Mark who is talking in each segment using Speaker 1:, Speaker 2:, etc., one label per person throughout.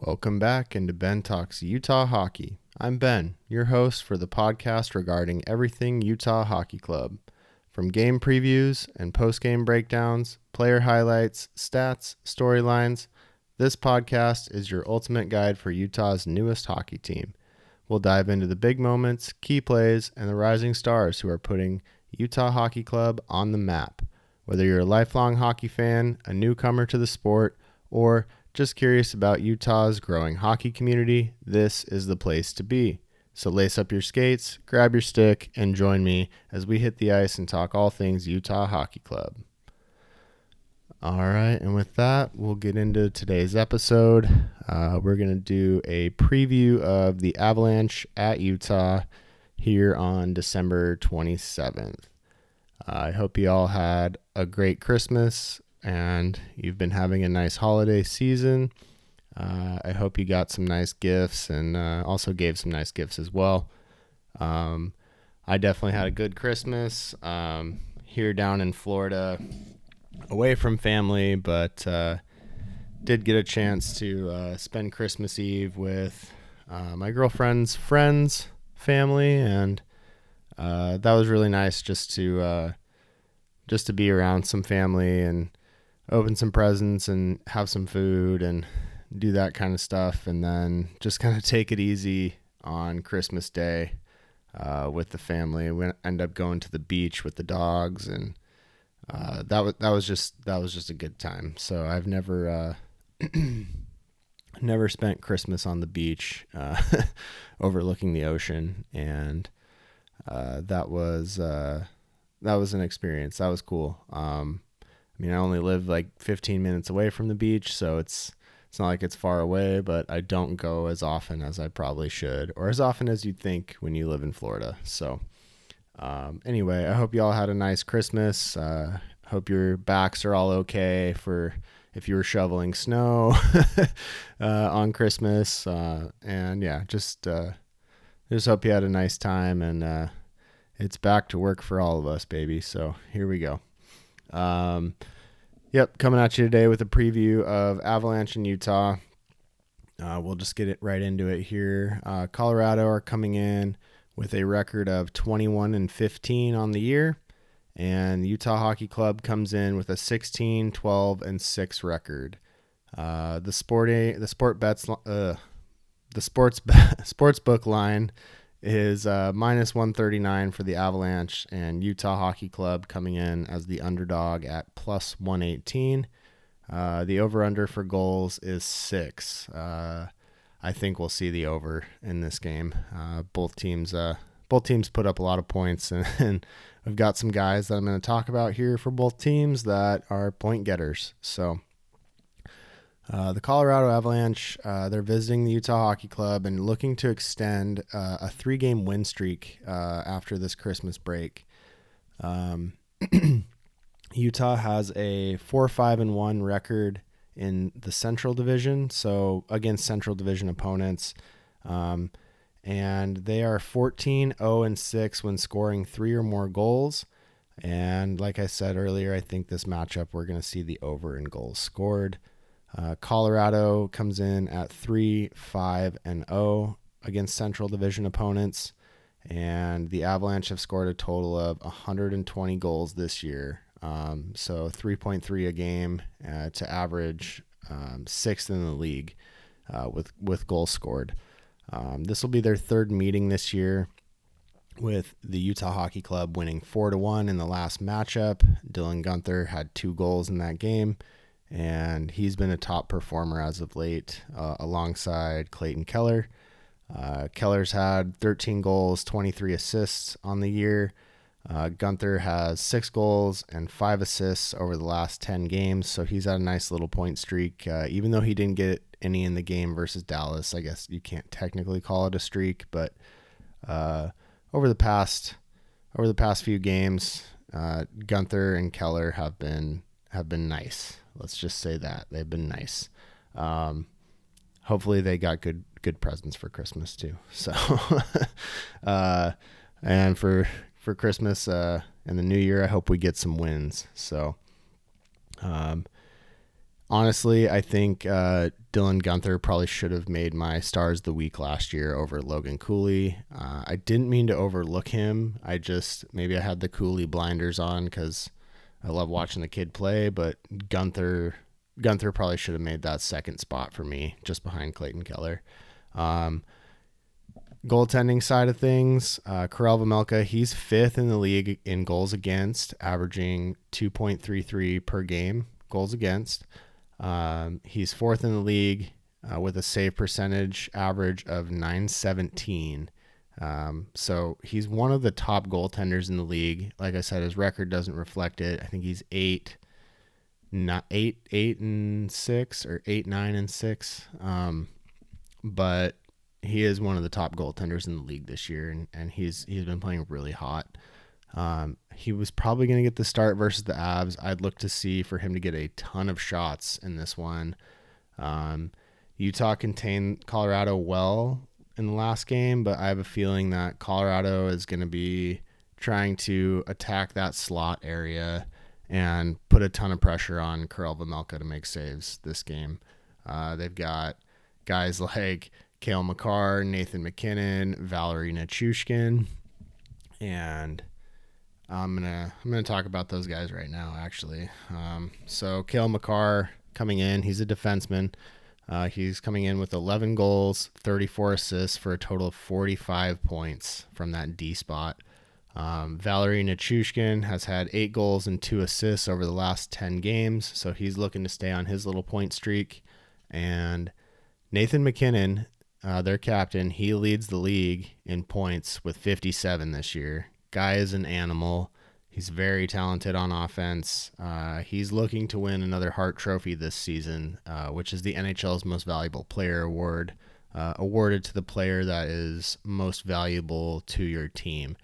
Speaker 1: Welcome back into Ben Talks Utah Hockey. I'm Ben, your host for the podcast regarding everything Utah Hockey Club. From game previews and post-game breakdowns, player highlights, stats, storylines, this podcast is your ultimate guide for Utah's newest hockey team. We'll dive into the big moments, key plays, and the rising stars who are putting Utah Hockey Club on the map. Whether you're a lifelong hockey fan, a newcomer to the sport, or just curious about Utah's growing hockey community, this is the place to be. So lace up your skates, grab your stick, and join me as we hit the ice and talk all things Utah Hockey Club. All right, and with that, we'll get into today's episode. We're going to do a preview of the Avalanche at Utah here on December 27th. I hope you all had a great Christmas and you've been having a nice holiday season. I hope you got some nice gifts and also gave some nice gifts as well. I definitely had a good Christmas here down in Florida, away from family, but did get a chance to spend Christmas Eve with my girlfriend's friends, family, and that was really nice just to be around some family and open some presents and have some food and do that kind of stuff, and then just kind of take it easy on Christmas Day with the family. We end up going to the beach with the dogs, and that was just a good time. So I've never never spent Christmas on the beach overlooking the ocean, and that was an experience. That was cool. I only live like 15 minutes away from the beach, so it's not like it's far away, but I don't go as often as I probably should, or as often as you'd think when you live in Florida. So anyway, I hope you all had a nice Christmas. Hope your backs are all okay for if you were shoveling snow on Christmas. And yeah, just hope you had a nice time, and it's back to work for all of us, baby. So here we go. Coming at you today with a preview of Avalanche in Utah. We'll just get it right into it here. Colorado are coming in with a record of 21-15 on the year, and Utah Hockey Club comes in with a 16-12-6 record. The sportsbook line is minus 139 for the Avalanche, and Utah Hockey Club coming in as the underdog at plus 118. The over-under for goals is 6. I think we'll see the over in this game. Both teams put up a lot of points, and we've got some guys that I'm going to talk about here for both teams that are point getters. So the Colorado Avalanche, they're visiting the Utah Hockey Club and looking to extend a 3-game win streak after this Christmas break. Utah has a 4-5-1 record in the Central Division, so against Central Division opponents, and they are 14-0-6 when scoring 3 or more goals. And like I said earlier, I think this matchup we're going to see the over in goals scored. Colorado comes in at 3-5-0 against Central Division opponents, and the Avalanche have scored a total of 120 goals this year. So 3.3 a game to average 6th in the league with goals scored. This will be their third meeting this year, with the Utah Hockey Club winning 4-1 in the last matchup. Dylan Guenther had 2 goals in that game, and he's been a top performer as of late alongside Clayton Keller. Keller's had 13 goals, 23 assists on the year. Guenther has 6 goals and 5 assists over the last 10 games, so he's had a nice little point streak. Even though he didn't get any in the game versus Dallas, I guess you can't technically call it a streak, but over the past few games, Guenther and Keller have been nice. Let's just say that they've been nice. Hopefully they got good presents for Christmas too. So, and for Christmas and the New Year, I hope we get some wins. So, on Honestly, I think Dylan Guenther probably should have made my Stars of the Week last year over Logan Cooley. I didn't mean to overlook him. Maybe I had the Cooley blinders on because I love watching the kid play, but Guenther probably should have made that second spot for me, just behind Clayton Keller. Goaltending side of things, Karel Vejmelka, he's fifth in the league in goals against, averaging 2.33 per game goals against. He's fourth in the league with a save percentage average of .917. So he's one of the top goaltenders in the league. Like I said, his record doesn't reflect it. I think he's 8-9-6 or 8-9-6. But he is one of the top goaltenders in the league this year, and he's been playing really hot. He was probably going to get the start versus the Avs. I'd look to see for him to get a ton of shots in this one. Utah contained Colorado well in the last game, but I have a feeling that Colorado is going to be trying to attack that slot area and put a ton of pressure on Karel Vejmelka to make saves this game. They've got guys like Cale Makar, Nathan MacKinnon, Valeri Nichushkin, and I'm gonna talk about those guys right now, actually. So Cale Makar coming in, he's a defenseman. He's coming in with 11 goals, 34 assists for a total of 45 points from that D spot. Valeri Nichushkin has had 8 goals and 2 assists over the last 10 games, so he's looking to stay on his little point streak. And Nathan MacKinnon, their captain, he leads the league in points with 57 this year. Guy is an animal. He's very talented on offense. He's looking to win another Hart Trophy this season, which is the NHL's Most Valuable Player award, awarded to the player that is most valuable to your team.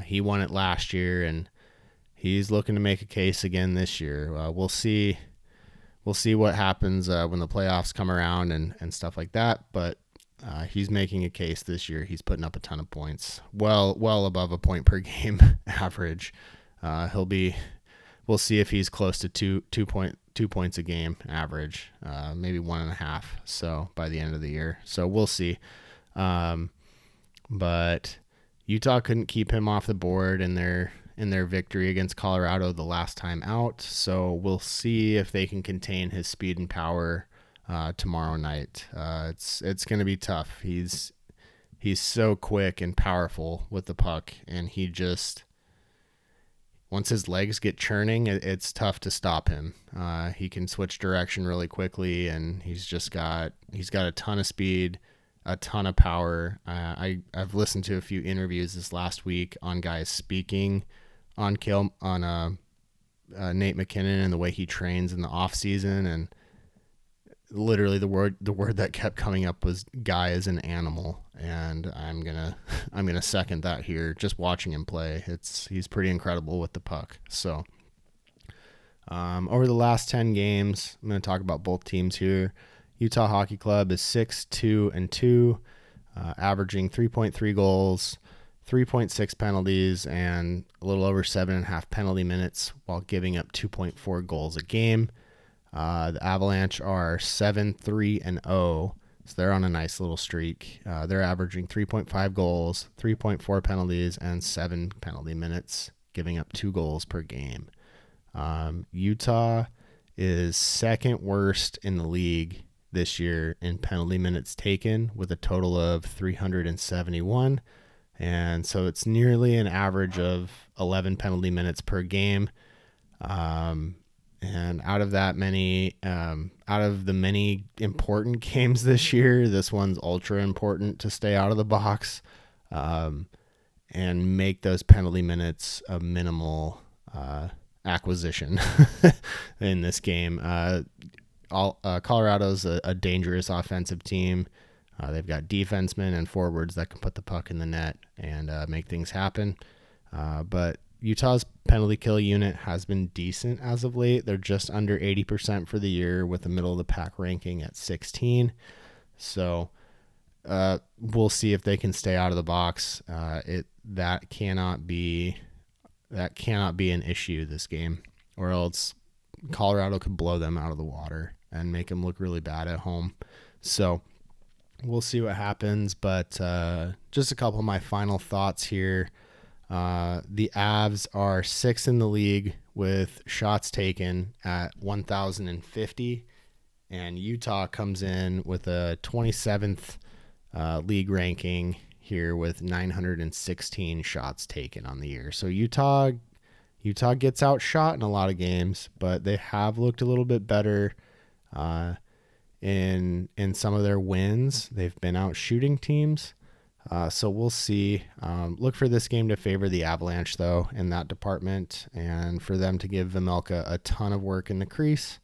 Speaker 1: He won it last year, and he's looking to make a case again this year. We'll see what happens when the playoffs come around and stuff like that, but he's making a case this year. He's putting up a ton of points, well above a point per game average. We'll see if he's close to two points a game average, maybe 1.5. So by the end of the year, so we'll see. But Utah couldn't keep him off the board in their victory against Colorado the last time out. So we'll see if they can contain his speed and power tomorrow night. It's going to be tough. He's so quick and powerful with the puck, and once his legs get churning, it's tough to stop him. He can switch direction really quickly, and he's got a ton of speed, a ton of power. I've listened to a few interviews this last week on guys speaking on Nate MacKinnon and the way he trains in the off season, and literally the word that kept coming up was "guy is an animal," and I'm gonna second that here. Just watching him play, he's pretty incredible with the puck. So over the last 10 games, I'm gonna talk about both teams here. Utah Hockey Club is 6-2-2, averaging 3.3 goals, 3.6 penalties, and a little over 7.5 penalty minutes, while giving up 2.4 goals a game. The Avalanche are 7-3-0, so they're on a nice little streak. They're averaging 3.5 goals, 3.4 penalties, and 7 penalty minutes, giving up 2 goals per game. Utah is second worst in the league this year in penalty minutes taken, with a total of 371, and so it's nearly an average of 11 penalty minutes per game. And out of the many important games this year, this one's ultra important to stay out of the box and make those penalty minutes a minimal acquisition in this game. Colorado's a dangerous offensive team. They've got defensemen and forwards that can put the puck in the net and make things happen. But Utah's penalty kill unit has been decent as of late. They're just under 80% for the year, with a middle of the pack ranking at 16. So we'll see if they can stay out of the box. That cannot be an issue this game, or else Colorado could blow them out of the water and make them look really bad at home. So we'll see what happens. But just a couple of my final thoughts here. The Avs are 6th in the league with shots taken at 1,050, and Utah comes in with a 27th league ranking here with 916 shots taken on the year. So Utah gets outshot in a lot of games, but they have looked a little bit better in some of their wins. They've been out shooting teams. So we'll see. Look for this game to favor the Avalanche, though, in that department, and for them to give Vejmelka a ton of work in the crease.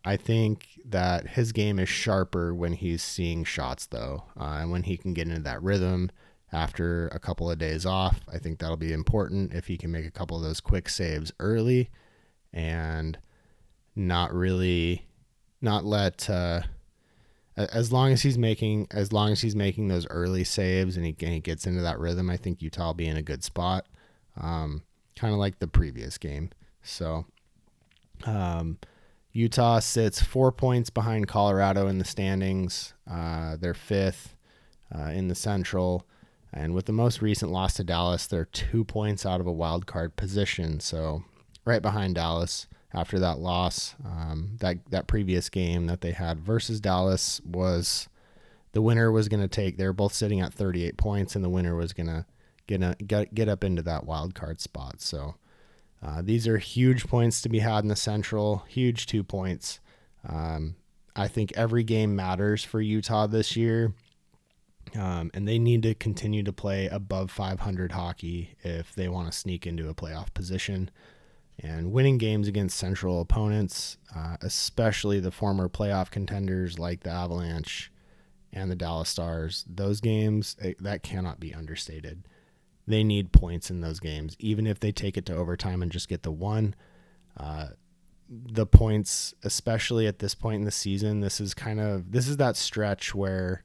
Speaker 1: I think that his game is sharper when he's seeing shots, though, and when he can get into that rhythm after a couple of days off. I think that'll be important if he can make a couple of those quick saves early and not let as long as he's making those early saves and he gets into that rhythm. I think Utah will be in a good spot, kind of like the previous game. So Utah sits 4 points behind Colorado in the standings. They're 5th in the Central, and with the most recent loss to Dallas, they're 2 points out of a wild card position. So right behind Dallas. After that loss, that previous game that they had versus Dallas was the winner was going to take. They were both sitting at 38 points, and the winner was going to get up into that wild card spot. So these are huge points to be had in the Central, huge 2 points. I think every game matters for Utah this year, and they need to continue to play above 500 hockey if they want to sneak into a playoff position. And winning games against Central opponents, especially the former playoff contenders like the Avalanche and the Dallas Stars, those games, that cannot be understated. They need points in those games, even if they take it to overtime and just get the one. The points, especially at this point in the season, this is that stretch where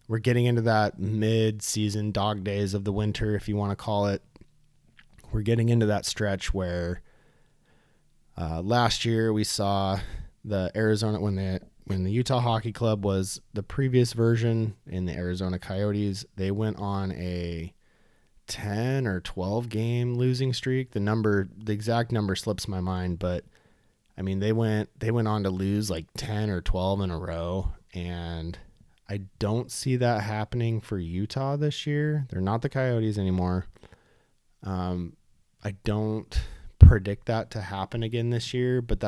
Speaker 1: we're getting into that mid-season dog days of the winter, if you want to call it. We're getting into that stretch where last year we saw the Arizona, when the Utah Hockey Club was the previous version in the Arizona Coyotes, they went on a 10 or 12 game losing streak. The exact number slips my mind, but I mean they went on to lose like 10 or 12 in a row, and I don't see that happening for Utah this year. They're not the Coyotes anymore. I don't predict that to happen again this year, but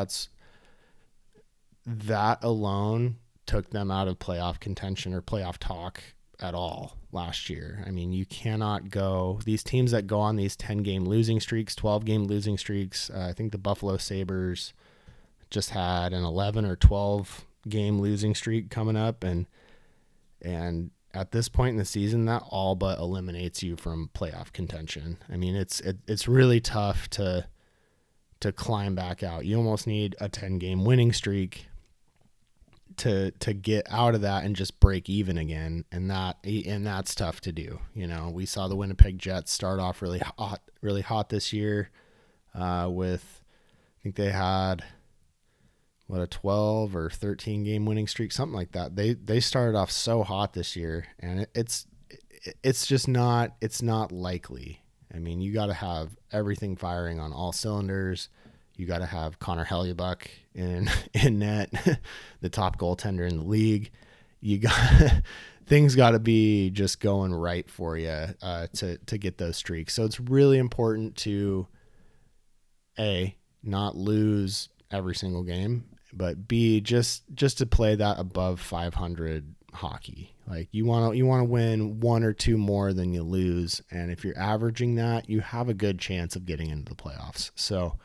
Speaker 1: that alone took them out of playoff contention or playoff talk at all last year. I mean, you cannot go, these teams that go on these 10-game losing streaks, 12-game losing streaks, I think the Buffalo Sabres just had an 11 or 12-game losing streak coming up, and at this point in the season, that all but eliminates you from playoff contention. I mean, it's really tough to climb back out. You almost need a 10-game winning streak to get out of that and just break even again, and that's tough to do. You know, we saw the Winnipeg Jets start off really hot this year with, I think they had a 12 or 13 game winning streak, something like that. They started off so hot this year, and it's just not likely. I mean, you got to have everything firing on all cylinders. You got to have Connor Hellebuyck in net, the top goaltender in the league. Things got to be just going right for you to get those streaks. So it's really important to not lose every single game, but B, just to play that above 500 hockey. Like you want to win one or two more than you lose, and if you're averaging that, you have a good chance of getting into the playoffs. So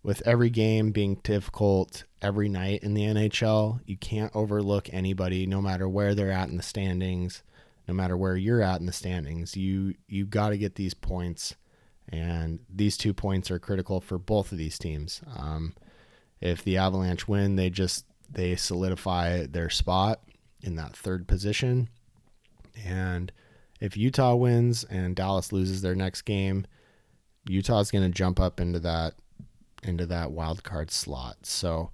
Speaker 1: with every game being difficult every night in the NHL, you can't overlook anybody, no matter where they're at in the standings, no matter where you're at in the standings. You got to get these points, and these 2 points are critical for both of these teams. If the Avalanche win, they solidify their spot in that third position. And if Utah wins and Dallas loses their next game, Utah's going to jump up into that into that wild card slot. So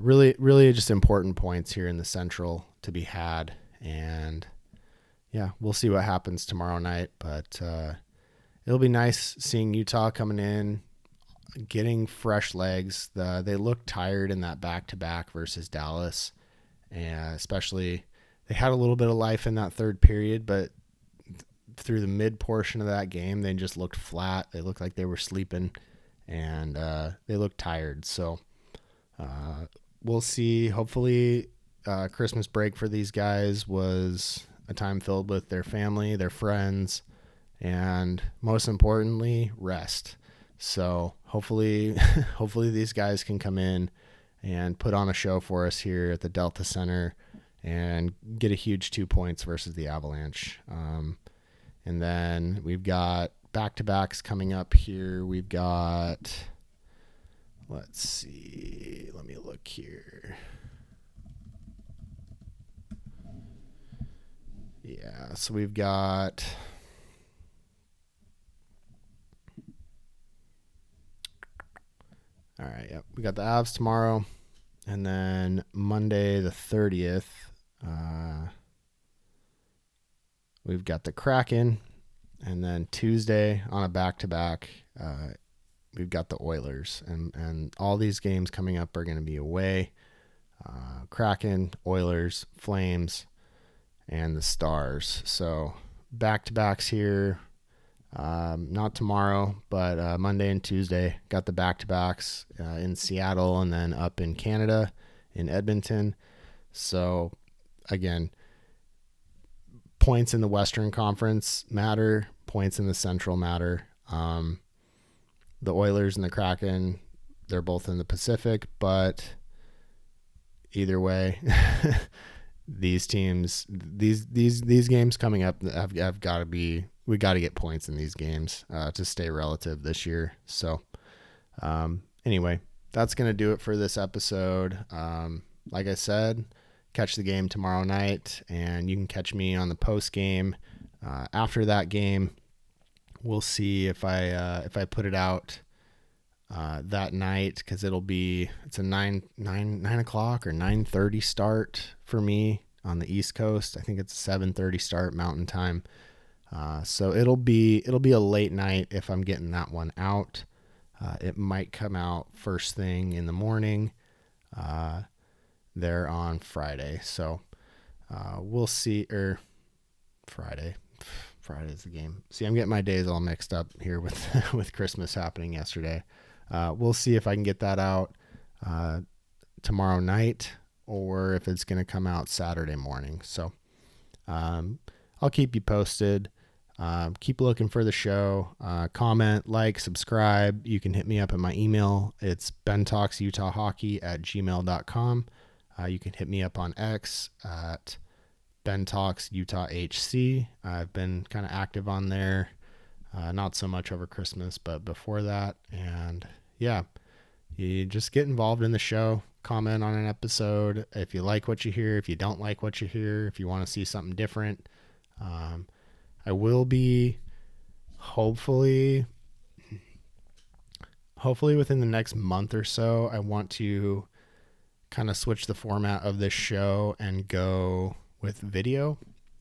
Speaker 1: really just important points here in the Central to be had. And yeah, we'll see what happens tomorrow night. But it'll be nice seeing Utah coming in, getting fresh legs. They looked tired in that back-to-back versus Dallas. And especially they had a little bit of life in that third period, but through the mid portion of that game, they just looked flat. They looked like they were sleeping, and they looked tired. So we'll see. Hopefully Christmas break for these guys was a time filled with their family, their friends, and most importantly, rest. So hopefully these guys can come in and put on a show for us here at the Delta Center and get a huge 2 points versus the Avalanche. And then we've got back-to-backs coming up here. We've got, let's see, let me look here. Yeah, so we've got all right, yep. We got the Avs tomorrow, and then Monday the 30th, we've got the Kraken, and then Tuesday on a back-to-back, we've got the Oilers, and all these games coming up are going to be away. Kraken, Oilers, Flames, and the Stars. So back-to-backs here. Not tomorrow, but Monday and Tuesday. Got the back-to-backs in Seattle and then up in Canada in Edmonton. So again, points in the Western Conference matter. Points in the Central matter. The Oilers and the Kraken, they're both in the Pacific, but either way, these teams, these games coming up have got to be. We got to get points in these games to stay relative this year. So anyway, that's going to do it for this episode. Like I said, catch the game tomorrow night, and you can catch me on the post game. After that game, we'll see if I put it out that night, because it's a 9 o'clock or 9:30 start for me on the East Coast. I think it's a 7:30 start Mountain Time. So it'll be a late night if I'm getting that one out. It might come out first thing in the morning there on Friday. So we'll see. Or Friday's the game. See, I'm getting my days all mixed up here with with Christmas happening yesterday. We'll see if I can get that out tomorrow night, or if it's going to come out Saturday morning. So I'll keep you posted. Keep looking for the show. Comment, like, subscribe. You can hit me up at my email. It's bentalksutahhockey@gmail.com. You can hit me up on X at bentalksutahhc. I've been kind of active on there. Not so much over Christmas, but before that. And yeah, you just get involved in the show. Comment on an episode if you like what you hear, if you don't like what you hear, if you want to see something different. I will be hopefully within the next month or so. I want to kind of switch the format of this show and go with video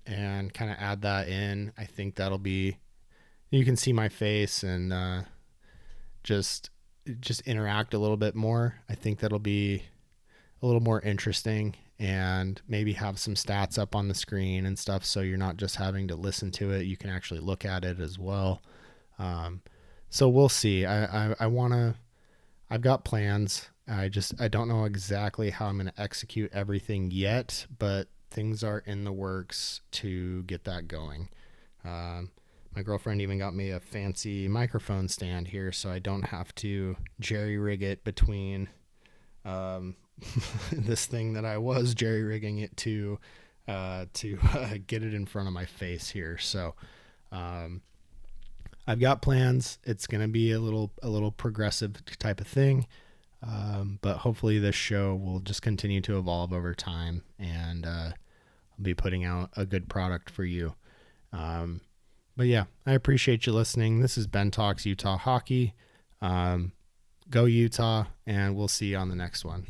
Speaker 1: and kind of add that in. I think that'll be, you can see my face and just interact a little bit more. I think that'll be a little more interesting, and maybe have some stats up on the screen and stuff, so you're not just having to listen to it. You can actually look at it as well. So we'll see. I've got plans. I don't know exactly how I'm going to execute everything yet, but things are in the works to get that going. My girlfriend even got me a fancy microphone stand here, so I don't have to jerry rig it between this thing that I was jerry rigging it to get it in front of my face here. So I've got plans. It's going to be a little progressive type of thing. But hopefully this show will just continue to evolve over time, and I'll be putting out a good product for you. But yeah, I appreciate you listening. This is Ben Talks Utah Hockey. Go Utah, and we'll see you on the next one.